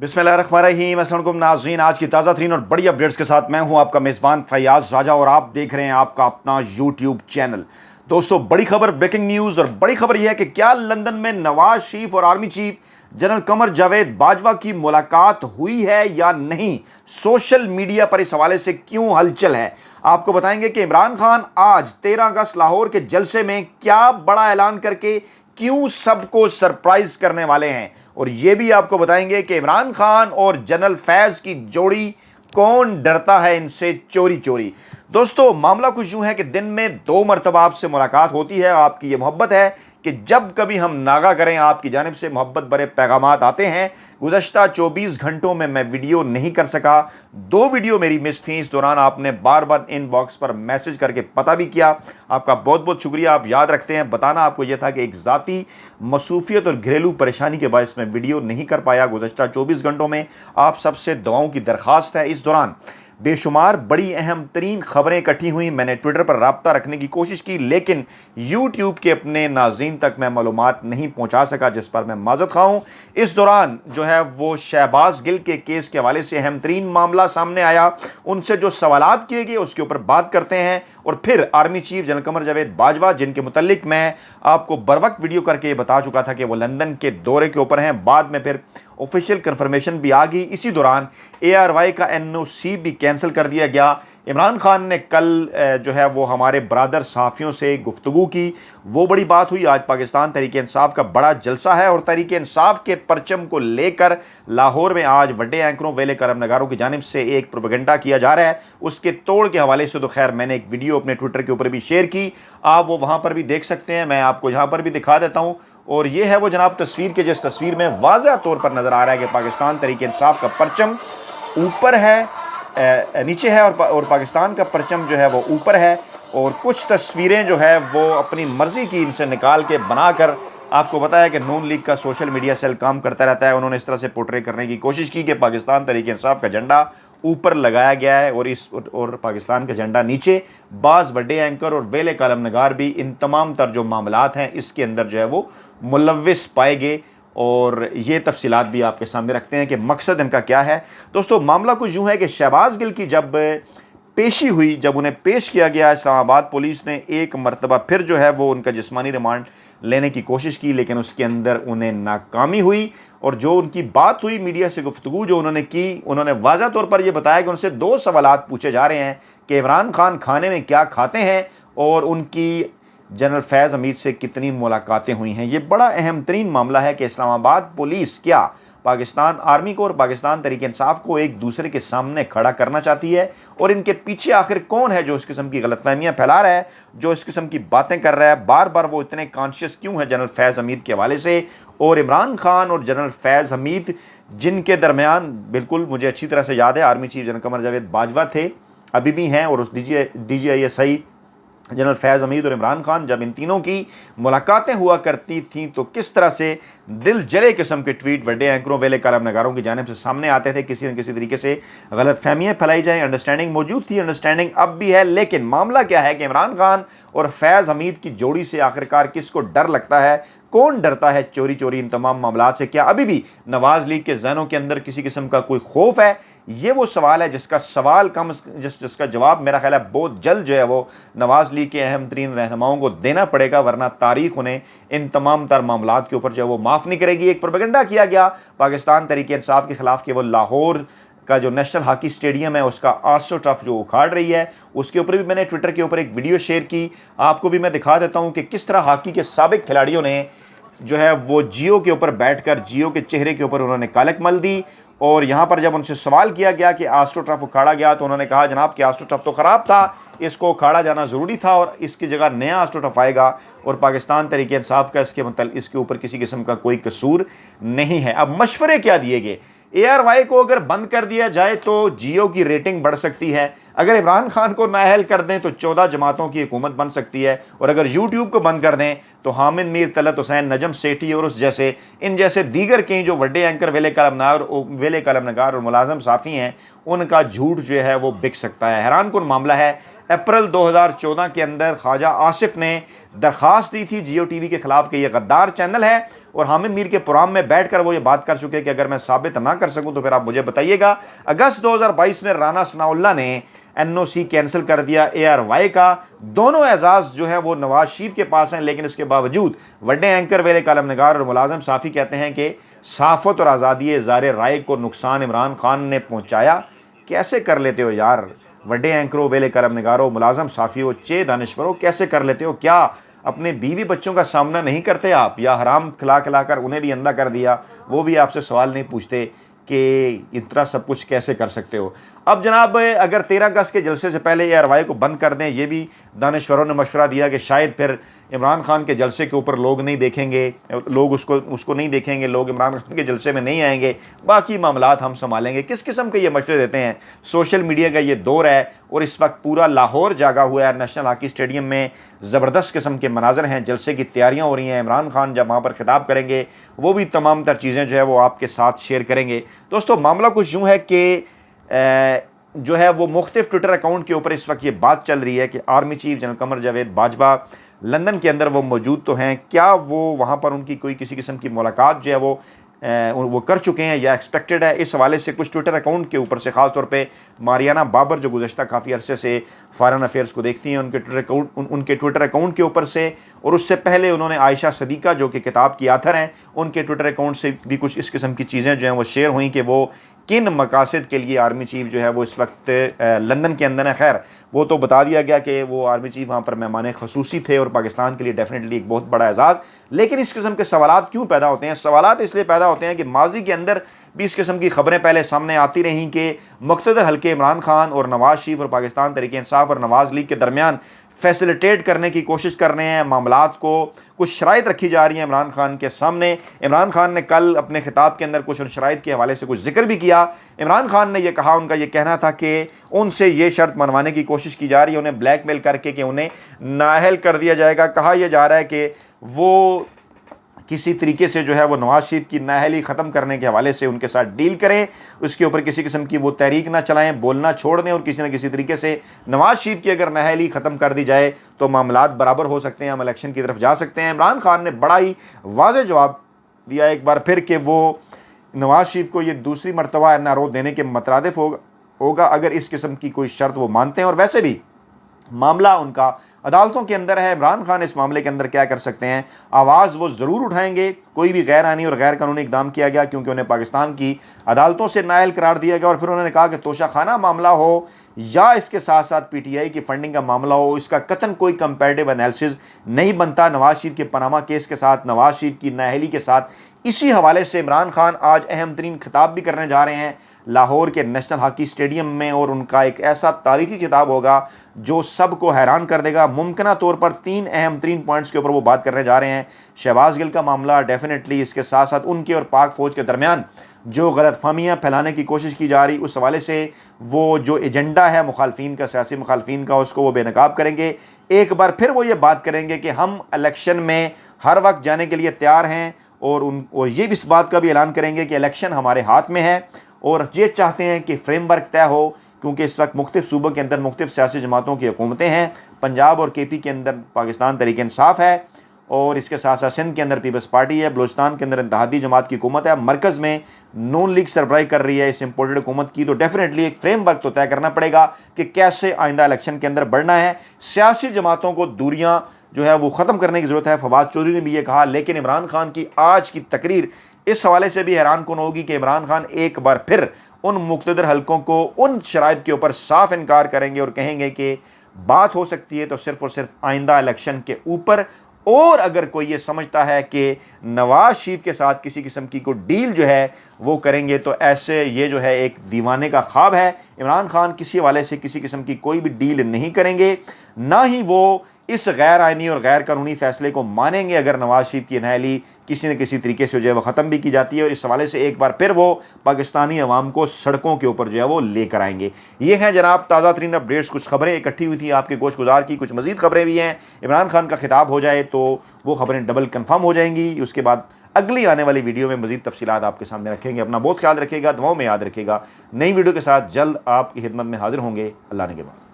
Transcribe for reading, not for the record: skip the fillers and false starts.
बिस्मिल्लाहिर्रहमानिर्रहीम। अस्सलाम वालेकुम नाज़रीन, आज की ताज़ा तरीन और बड़ी अपडेट्स के साथ मैं हूं आपका मेज़बान फैयाज़ राजा और आप देख रहे हैं आपका अपना यूट्यूब चैनल। दोस्तों, बड़ी खबर, ब्रेकिंग न्यूज़ और बड़ी खबर यह है कि क्या लंदन में नवाज शरीफ और army chief general Qamar Javed Bajwa की मुलाकात हुई है या नहीं। सोशल मीडिया पर इस हवाले से क्यों हलचल है, आपको बताएंगे कि इमरान खान आज 13 अगस्त लाहौर के जलसे में क्या बड़ा ऐलान करके क्यों सबको सरप्राइज करने वाले हैं, और यह भी आपको बताएंगे कि इमरान खान और जनरल फैज की जोड़ी कौन डरता है इनसे चोरी चोरी। दोस्तों, मामला कुछ यूं है कि दिन में 2 मरतबा आपसे मुलाकात होती है। आपकी ये मोहब्बत है कि जब कभी हम नागा करें आपकी जानिब से मोहब्बत भरे पैगामात आते हैं। गुज़श्ता 24 घंटों में मैं वीडियो नहीं कर सका, 2 वीडियो मेरी मिस थी। इस दौरान आपने बार बार इनबॉक्स पर मैसेज करके पता भी किया, आपका बहुत बहुत शुक्रिया। आप याद रखते हैं, बताना आपको यह था कि एक ज़ाती मसरूफियत और घरेलू परेशानी के बायस मैं वीडियो नहीं कर पाया गुज़श्ता 24 घंटों में। आप सबसे दुआओं की दरख्वास्त है। इस दौरान बेशुमार बड़ी अहम तरीन खबरें इकट्ठी हुई। मैंने ट्विटर पर राब्ता रखने की कोशिश की, लेकिन यूट्यूब के अपने नाज़रीन तक मैं मालूमात नहीं पहुंचा सका, जिस पर मैं माज़रत खा हूं। इस दौरान जो है वो शहबाज गिल के केस के हवाले से अहम तरीन मामला सामने आया। उनसे जो सवालात किए गए उसके ऊपर बात करते हैं, और फिर army chief general Qamar Javed Bajwa, जिनके मुतल्लिक मैं आपको बर वक्त वीडियो करके बता चुका था कि वो लंदन के दौरे के ऊपर हैं। बाद में फिर ऑफिशियल कंफर्मेशन भी आ गई। इसी दौरान ARY का NOC भी कैंसिल कर दिया गया। इमरान खान ने कल जो है वो हमारे ब्रादर सहाफ़ियों से गुफ्तगू की, वो बड़ी बात हुई। आज पाकिस्तान तहरीक इंसाफ का बड़ा जलसा है और तहरीक इंसाफ के परचम को लेकर लाहौर में आज बड़े एंकरों वेले करम नगारों की जानिब से एक प्रोपेगेंडा किया जा रहा है। उसके तोड़ के हवाले से तो खैर मैंने एक वीडियो अपने ट्विटर के ऊपर भी शेयर की, आप वो वहाँ पर भी देख सकते हैं। मैं आपको यहाँ पर भी दिखा देता हूँ, और ये है वो जनाब तस्वीर के जिस तस्वीर में वाज़ह तौर पर नज़र आ रहा है कि पाकिस्तान तहरीक इंसाफ का परचम ऊपर है, नीचे है, और पाकिस्तान का परचम जो है वो ऊपर है। और कुछ तस्वीरें जो है वो अपनी मर्ज़ी की इनसे निकाल के बनाकर, आपको पता है कि नून लीग का सोशल मीडिया सेल काम करता रहता है, उन्होंने इस तरह से पोर्ट्रे करने की कोशिश की कि पाकिस्तान तहरीक इंसाफ का झंडा ऊपर लगाया गया है और पाकिस्तान का झंडा नीचे। बाज़ बड़े एंकर और वेले कालम नगार भी इन तमाम तर जो मामलात हैं इसके अंदर जो है वो मुलव्विस पाए गए, और ये तफसीलात भी आपके सामने रखते हैं कि मकसद इनका क्या है। दोस्तों, मामला कुछ यूँ है कि शहबाज गिल की जब पेशी हुई, जब उन्हें पेश किया गया, इस्लामाबाद पुलिस ने एक मरतबा फिर जो है वो उनका जिस्मानी रिमांड लेने की कोशिश की, लेकिन उसके अंदर उन्हें नाकामी हुई। और जो उनकी बात हुई, मीडिया से गुफ्तगू जो उन्होंने की, उन्होंने वाज़ह तौर पर यह बताया कि उनसे 2 सवालात पूछे जा रहे हैं कि इमरान खान खाने में क्या खाते हैं और उनकी जनरल फैज़ हमीद से कितनी मुलाकातें हुई हैं। ये बड़ा अहम तरीन मामला है कि इस्लामाबाद पुलिस क्या पाकिस्तान आर्मी को और पाकिस्तान तहरीक इंसाफ को एक दूसरे के सामने खड़ा करना चाहती है, और इनके पीछे आखिर कौन है जो इस किस्म की गलतफहमियां फैला रहा है, जो इस किस्म की बातें कर रहा है। बार बार वो इतने कॉन्शियस क्यों है जनरल फैज़ हमीद के हवाले से, और इमरान खान और जनरल फैज़ हमीद जिनके दरमियान बिल्कुल मुझे अच्छी तरह से याद है army chief general Qamar Javed Bajwa थे, अभी भी हैं, और उस DGISI जनरल फैज़ हमीद और इमरान खान, जब इन तीनों की मुलाकातें हुआ करती थीं तो किस तरह से दिल जले किस्म के ट्वीट बड़े एंकरों वेले कालम नगारों की जानिब से सामने आते थे, किसी न किसी तरीके से गलत फहमियाँ फैलाई जाएँ। अंडरस्टैंडिंग मौजूद थी, अंडरस्टैंडिंग अब भी है, लेकिन मामला क्या है कि इमरान खान और फैज़ हमीद की जोड़ी से आखिरकार किसको डर लगता है, कौन डरता है चोरी चोरी इन तमाम मामलात से। क्या अभी भी नवाज लीग के जहनों के अंदर किसी किस्म का कोई खौफ है? ये वो सवाल है जिसका जवाब मेरा ख्याल है बहुत जल्द जो है वो नवाज लीग के अहम तरीन रहनुमाओं को देना पड़ेगा, वरना तारीख उन्हें इन तमाम तर मामलात के ऊपर जो है वो माफ़ नहीं करेगी। एक प्रोपेगेंडा किया गया पाकिस्तान तहरीक इंसाफ के खिलाफ कि वो लाहौर का जो नेशनल हॉकी स्टेडियम है उसका आस्ट्रो टर्फ जो उखाड़ रही है, उसके ऊपर भी मैंने ट्विटर के ऊपर एक वीडियो शेयर की। आपको भी मैं दिखा देता हूँ कि किस तरह हॉकी के साबिक खिलाड़ियों ने जो है वो जियो के ऊपर बैठकर जियो के चेहरे के ऊपर उन्होंने कालक मल दी। और यहाँ पर जब उनसे सवाल किया गया कि आस्ट्रो टर्फ उखाड़ा गया तो उन्होंने कहा जनाब कि आस्ट्रो टर्फ तो ख़राब था, इसको उखाड़ा जाना ज़रूरी था और इसकी जगह नया आस्ट्रो टर्फ आएगा, और पाकिस्तान तहरीक इंसाफ का इसके ऊपर किसी किस्म का कोई कसूर नहीं है। अब मशवरे क्या दिए गए? ARY को अगर बंद कर दिया जाए तो जियो की रेटिंग बढ़ सकती है, अगर इमरान खान को नाअहल कर दें तो 14 जमातों की हुकूमत बन सकती है, और अगर यूट्यूब को बंद कर दें तो हामिद मीर, तलत हुसैन, नजम सेठी और इन जैसे दीगर कई जो बड़े एंकर वेले कलम नगार और मुलाजम साफ़ी हैं, उनका झूठ जो है वो बिक सकता है। हैरान कुन मामला है। अप्रैल 2014 के अंदर ख्वाजा आसिफ ने दरख्वास्त दी थी जियो टीवी के खिलाफ कि ये गद्दार चैनल है, और हामिद मीर के प्रोग्राम में बैठकर वो ये बात कर चुके कि अगर मैं साबित ना कर सकूं तो फिर आप मुझे बताइएगा। अगस्त 2022 में राना सनाउल्लाह ने एनओसी कैंसिल कर दिया ARY का। दोनों एजाज जो है वो नवाज शरीफ के पास हैं, लेकिन इसके बावजूद बड़े एंकर वेले कलमनगार और मुलाजम साफ़ी कहते हैं कि सहाफ़त और आज़ादी इज़हार राय को नुकसान इमरान खान ने पहुँचाया। कैसे कर लेते हो यार, वड्डे एंकरों, वेले कलमनगारों, मुलाजम साफ़ियों, चे दानिश्वरों, कैसे कर लेते हो? क्या अपने बीवी बच्चों का सामना नहीं करते आप, या हराम खिला खिलाकर उन्हें भी अंधा कर दिया? वो भी आपसे सवाल नहीं पूछते कि इतना सब कुछ कैसे कर सकते हो? अब जनाब, अगर 13 अगस्त के जलसे से पहले ARY को बंद कर दें, ये भी दानिश्वरों ने मशवरा दिया कि शायद फिर इमरान खान के जलसे के ऊपर लोग नहीं देखेंगे, लोग उसको नहीं देखेंगे, लोग इमरान खान के जलसे में नहीं आएंगे, बाकी मामलात हम संभालेंगे। किस किस्म के ये मशवरे देते हैं? सोशल मीडिया का ये दौर है और इस वक्त पूरा लाहौर जागा हुआ है। नेशनल हॉकी स्टेडियम में ज़बरदस्त किस्म के मनाजर हैं, जलसे की तैयारियाँ हो रही हैं। इमरान खान जब वहाँ पर खिताब करेंगे वो भी तमाम तर चीज़ें जो है वो आपके साथ शेयर करेंगे। दोस्तों, मामला कुछ यूँ है कि जो है वो मुख्तलिफ ट्विटर अकाउंट के ऊपर इस वक्त ये बात चल रही है कि army chief general Qamar Javed Bajwa London के अंदर वो मौजूद तो हैं, क्या वो वहाँ पर उनकी कोई किसी किस्म की मुलाकात जो है वो कर चुके हैं या एक्सपेक्टेड है? इस हवाले से कुछ ट्विटर अकाउंट के ऊपर से, ख़ास तौर पे मारियाना बाबर जो गुज़श्ता काफ़ी अरसे से फॉरेन अफेयर्स को देखती हैं, उनके ट्विटर अकाउंट के ऊपर से, और उससे पहले उन्होंने आयशा सदीक़ा जो कि किताब की आथर हैं, उनके ट्विटर अकाउंट से भी कुछ इस किस्म की चीज़ें जो हैं वो शेयर हुई कि वो किन मकासद के लिए आर्मी चीफ जो है वो इस वक्त लंदन के अंदर है। खैर, वो तो बता दिया गया कि वो आर्मी चीफ वहाँ पर मेहमान खसूसी थे और पाकिस्तान के लिए डेफिनेटली एक बहुत बड़ा एजाज़। लेकिन इस किस्म के सवालात क्यों पैदा होते हैं? सवालात इसलिए पैदा होते हैं कि माजी के अंदर भी इस किस्म की खबरें पहले सामने आती रहीं कि मुक़्तदर हल्के इमरान खान और नवाज शरीफ और पाकिस्तान तहरीक इंसाफ और नवाज लीग के दरमियान फैसिलिटेट करने की कोशिश कर रहे हैं। मामलात को कुछ शराइत रखी जा रही हैं इमरान खान के सामने। इमरान खान ने कल अपने खिताब के अंदर कुछ उन शराइत के हवाले से कुछ जिक्र भी किया। इमरान खान ने यह कहा, उनका ये कहना था कि उनसे ये शर्त मनवाने की कोशिश की जा रही है, उन्हें ब्लैकमेल करके कि उन्हें नाअहल कर दिया जाएगा। कहा यह जा रहा है कि वो किसी तरीके से जो है वो नवाज शरीफ की नाअहली ख़त्म करने के हवाले से उनके साथ डील करें, उसके ऊपर किसी किस्म की वो तहरीक ना चलाएं, बोलना छोड़ दें, और किसी न किसी तरीके से नवाज शरीफ की अगर नाअहली ख़त्म कर दी जाए तो मामलात बराबर हो सकते हैं, हम इलेक्शन की तरफ जा सकते हैं। इमरान खान ने बड़ा ही वाज़ेह जवाब दिया एक बार फिर कि वो नवाज शरीफ को ये दूसरी मरतबा NRO देने के मतरादिफ होगा अगर इस किस्म की कोई शर्त वो मानते हैं। और वैसे भी मामला उनका अदालतों के अंदर है। इमरान खान इस मामले के अंदर क्या कर सकते हैं? आवाज़ वो ज़रूर उठाएंगे। कोई भी गैर आइनी और गैर कानूनी इकदाम किया गया क्योंकि उन्हें पाकिस्तान की अदालतों से नाअहल करार दिया गया, और फिर उन्होंने कहा कि तोशाखाना मामला हो या इसके साथ साथ PTI की फंडिंग का मामला हो, इसका कतन कोई कंपैरेटिव एनालिसिस नहीं बनता नवाज शरीफ के पनामा केस के साथ, नवाज शरीफ की नाअहली के साथ। इसी हवाले से इमरान खान आज अहम तरीन खिताब भी करने जा रहे हैं लाहौर के नेशनल हॉकी स्टेडियम में, और उनका एक ऐसा तारीखी खिताब होगा जो सबको हैरान कर देगा। मुमकिना तौर पर 3 अहम तरीन पॉइंट्स के ऊपर वो बात करने जा रहे हैं। शहबाज गिल का मामला डेफिनेटली, इसके साथ साथ उनके और पाक फ़ौज के दरमियान जो गलतफहमियाँ फैलाने की कोशिश की जा रही, उस हवाले से वो जो एजेंडा है मुखालफिन का, सियासी मुखालफिन का, उसको वो बेनकाब करेंगे। एक बार फिर वो ये बात करेंगे कि हम इलेक्शन में हर वक्त जाने के लिए तैयार हैं, और ये भी इस बात का भी ऐलान करेंगे कि इलेक्शन हमारे हाथ में है, और ये चाहते हैं कि फ्रेमवर्क तय हो, क्योंकि इस वक्त मुख्तलिफ सूबों के अंदर मुख्तलिफ सियासी जमातों की हुकूमतें हैं। पंजाब और KP के अंदर पाकिस्तान तहरीक इंसाफ है, और इसके साथ साथ सिंध के अंदर पीपल्स पार्टी है, बलूचिस्तान के अंदर इत्तेहादी जमात की हुकूमत है, मरकज़ में नून लीग सरबराही कर रही है इस इम्पोर्टेड हुकूमत की। तो डेफिनेटली एक फ्रेमवर्क तो तय करना पड़ेगा कि कैसे आइंदा इलेक्शन के अंदर बढ़ना है। सियासी जमातों को दूरियाँ जो है वो ख़त्म करने की ज़रूरत है। फवाद चौधरी ने भी ये कहा। लेकिन इमरान खान की आज की तकरीर इस हवाले से भी हैरान कुन होगी कि इमरान खान एक बार फिर उन मुक़्तदर हल्कों को उन शराइत के ऊपर साफ इनकार करेंगे और कहेंगे कि बात हो सकती है तो सिर्फ़ और सिर्फ आइंदा इलेक्शन के ऊपर। और अगर कोई ये समझता है कि नवाज शरीफ के साथ किसी किस्म की कोई डील जो है वो करेंगे, तो ऐसे ये जो है एक दीवाने का ख्वाब है। इमरान खान किसी हवाले से किसी किस्म की कोई भी डील नहीं करेंगे, ना ही वो इस गैर आइनी और गैर कानूनी फैसले को मानेंगे अगर नवाज शरीफ की नाअहली किसी न किसी तरीके से जो है वो ख़त्म भी की जाती है। और इस हवाले से एक बार फिर वो पाकिस्तानी अवाम को सड़कों के ऊपर जो है वो लेकर आएंगे। ये हैं जनाब ताज़ा तरीन अपडेट्स। कुछ खबरें इकट्ठी हुई थी आपके गोश गुजार की, कुछ मज़ीद खबरें भी हैं। इमरान खान का खिताब हो जाए तो वो खबरें डबल कन्फर्म हो जाएंगी। उसके बाद अगली आने वाली वीडियो में मज़ीद तफसीलात आपके सामने रखेंगे। अपना बहुत ख्याल रखिएगा, दुआओं में याद रखिएगा। नई वीडियो के साथ जल्द आपकी खिदमत में हाजिर होंगे। अल्लाह ने के बाद।